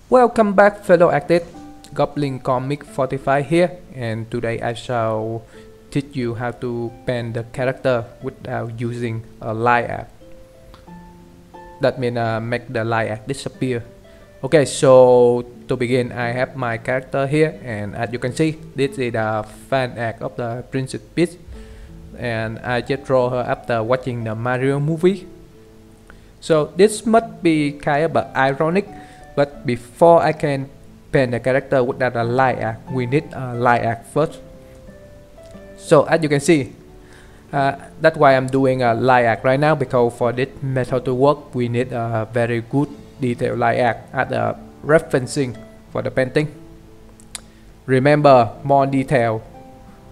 Welcome back, fellow artists. Goblin Comic 45 here, and today I shall teach you how to paint the character without using a line art. That means make the line art disappear. Okay, so to begin, I have my character here, and as you can see, this is the fan art of the Princess Peach, and I just draw her after watching the Mario movie. So this must be kind of ironic, but before I can paint the character without a line art, we need a line art first. So as you can see, that's why I'm doing a line art right now, because for this method to work, we need a very good detailed line art as a referencing for the painting. Remember, more detail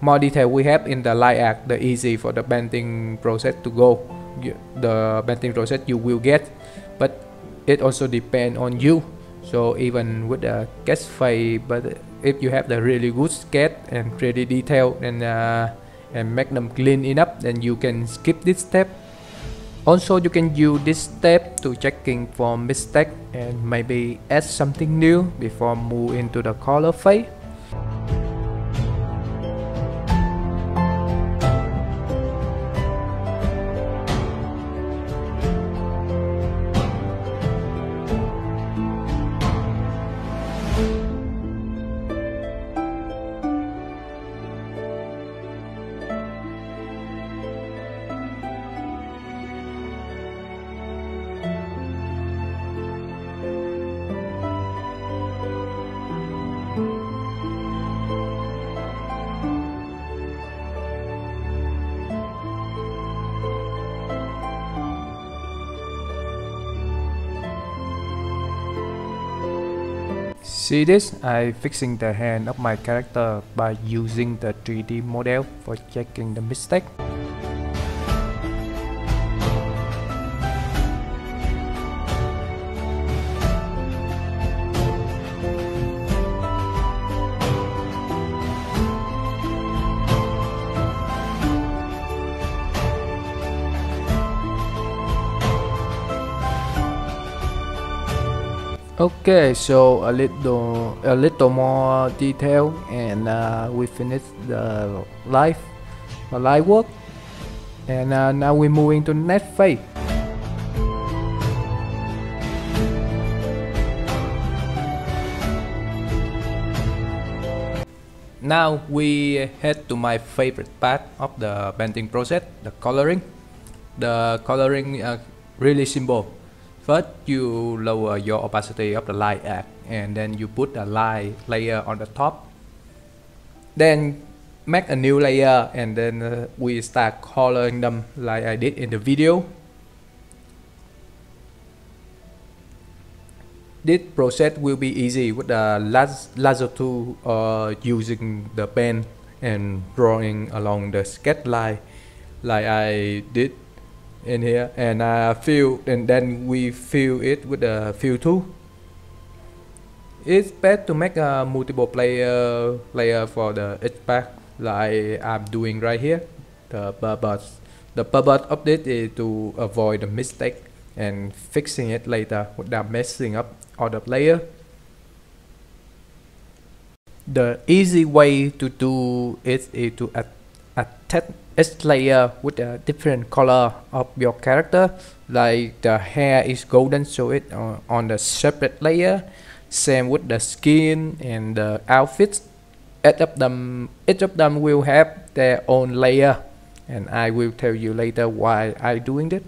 we have in the line art, the easy for the painting process to go. The painting process you will get, but it also depends on you. So even with the sketch phase, but if you have the really good sketch and really detailed and make them clean enough, then you can skip this step. Also, you can use this step to checking for mistake and maybe add something new before move into the color phase. See this? I fixing the hand of my character by using the 3D model for checking the mistake. Okay, so a little more detail, and we finished the live work, and now we're moving to the next phase. Now we head to my favorite part of the painting process, the coloring. The coloring really simple. First, you lower your opacity of the line art, and then you put a line layer on the top. Then make a new layer, and then we start coloring them like I did in the video. This process will be easy with the laser tool or using the pen and drawing along the sketch line like I did in here, and then we fill it with the fill tool. It's best to make a multiple layer for the edge part like I'm doing right here. The purpose of this is to avoid the mistake and fixing it later without messing up all the layer. The easy way to do it is to attach each layer with a different color of your character. Like the hair is golden, so it on the separate layer. Same with the skin and the outfits. Each of them will have their own layer, and I will tell you later why I doing it.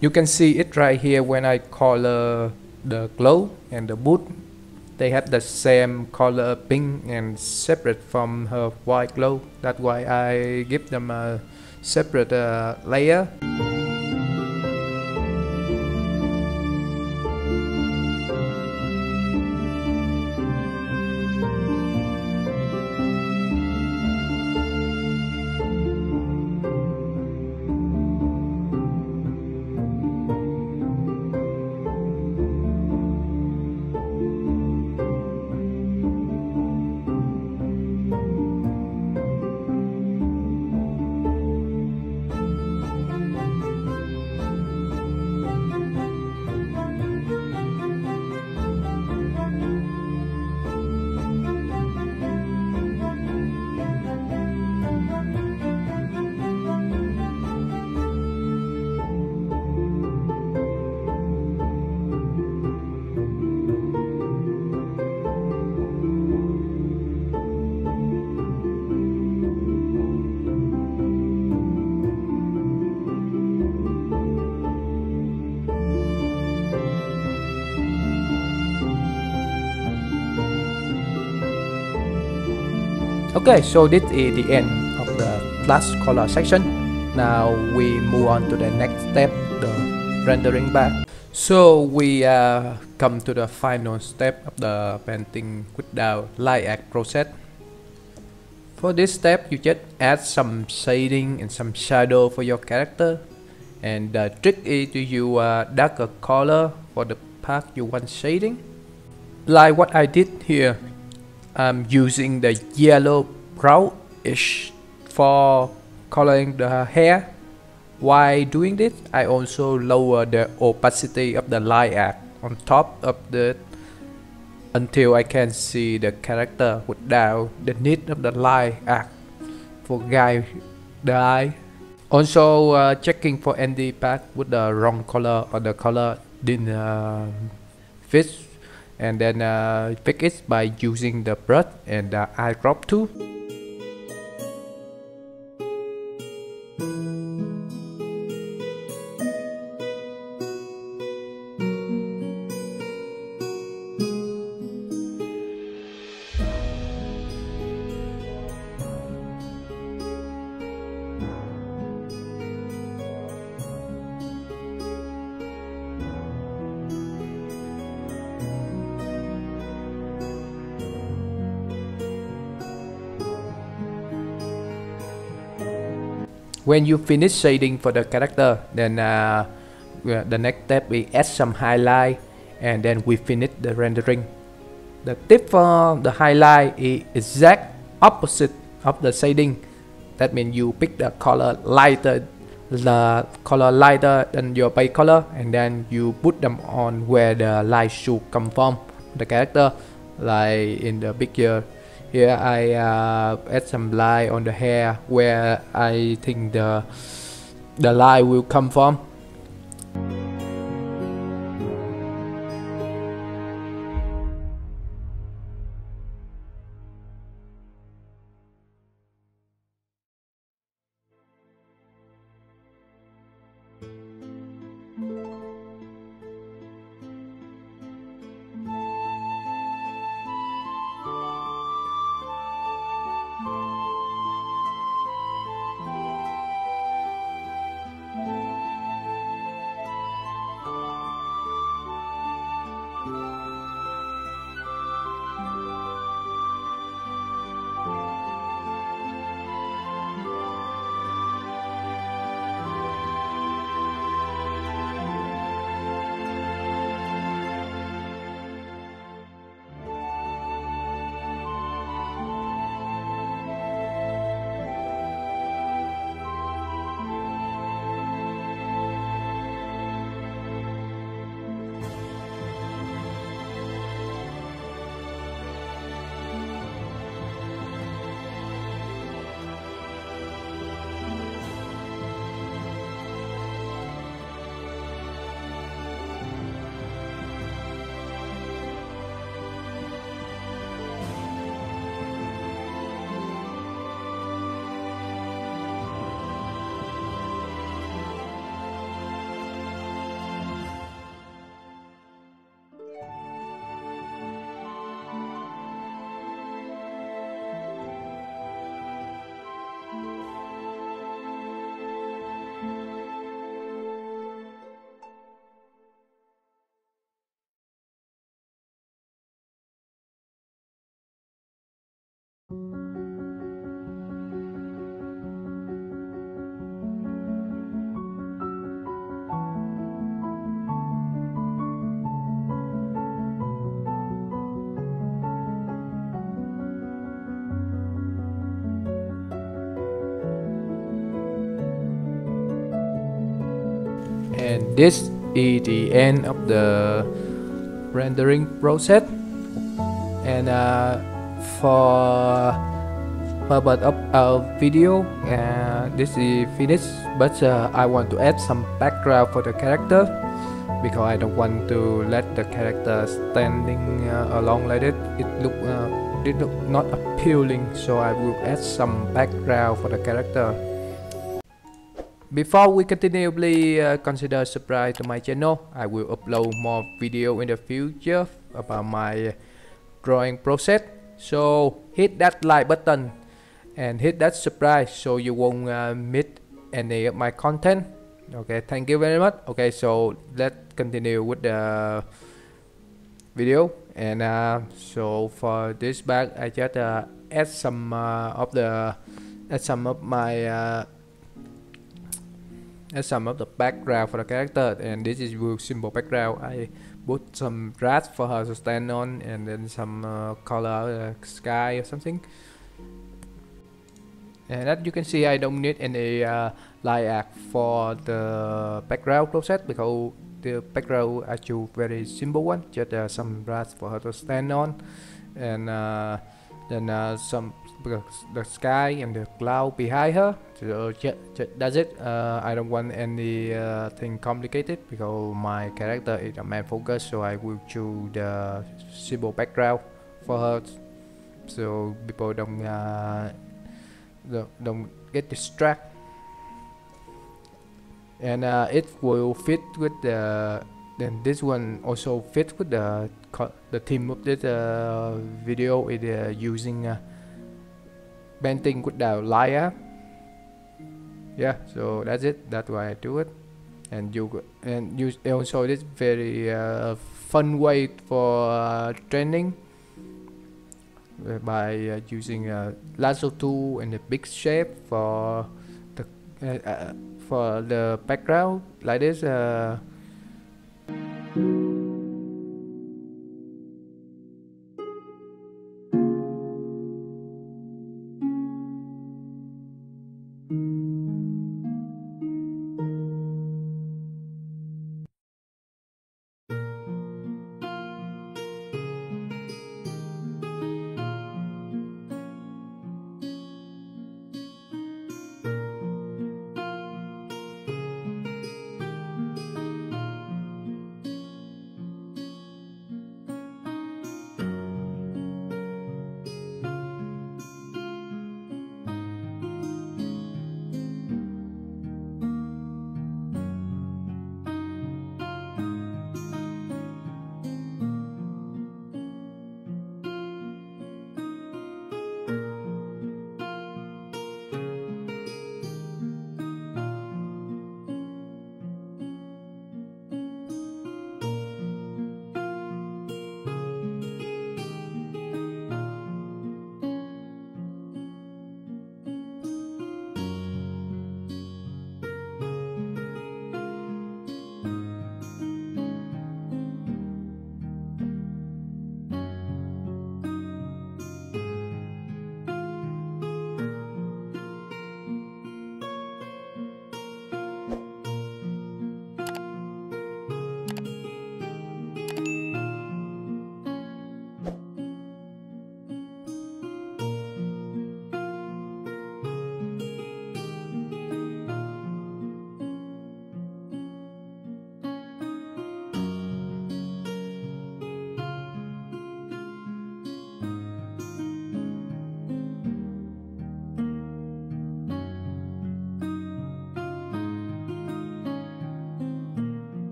You can see it right here when I color the glove and the boot, they have the same color pink and separate from her white glove. That's why I give them a separate layer. Okay, so this is the end of the flash color section. Now we move on to the next step, the rendering back. So we come to the final step of the painting without light act process. For this step, you just add some shading and some shadow for your character, and the trick is to use a darker color for the part you want shading. Like what I did here, I'm using the yellow brownish for coloring the hair. While doing this, I also lower the opacity of the light act on top of the until I can see the character without the need of the light act for guide the eye. Also checking for any part with the wrong color or the color didn't fit, and then fix it by using the brush and the eye crop tool. When you finish shading for the character, then the next step we add some highlight, and then we finish the rendering. The tip for the highlight is exact opposite of the shading. That means you pick the color lighter than your base color, and then you put them on where the light should come from the character. Like in the picture here, I add some light on the hair where I think the light will come from. this is the end of the rendering process, and for purpose of our video, this is finished, but I want to add some background for the character because I don't want to let the character standing along like it. It look not appealing, so I will add some background for the character. Before we continue, please consider subscribe to my channel. I will upload more video in the future about my drawing process. So hit that like button and hit that subscribe so you won't miss any of my content. Okay, thank you very much. Okay, so let's continue with the video. And so for this back, I just add some of the background for the character, and this is real simple background. I put some grass for her to stand on, and then some color sky or something. And as you can see, I don't need any line art for the background process because the background I choose very simple one, just some grass for her to stand on, and then some the sky and the cloud behind her. So that's it. I don't want any thing complicated because my character is a main focus, so I will choose the simple background for her, so people don't get distracted. And it will fit with the, then this one also fits with the theme of this video. Is using painting without layer. Yeah, so that's it. That's why I do it. And you also this very fun way for training by using lasso tool and the big shape for the background like this.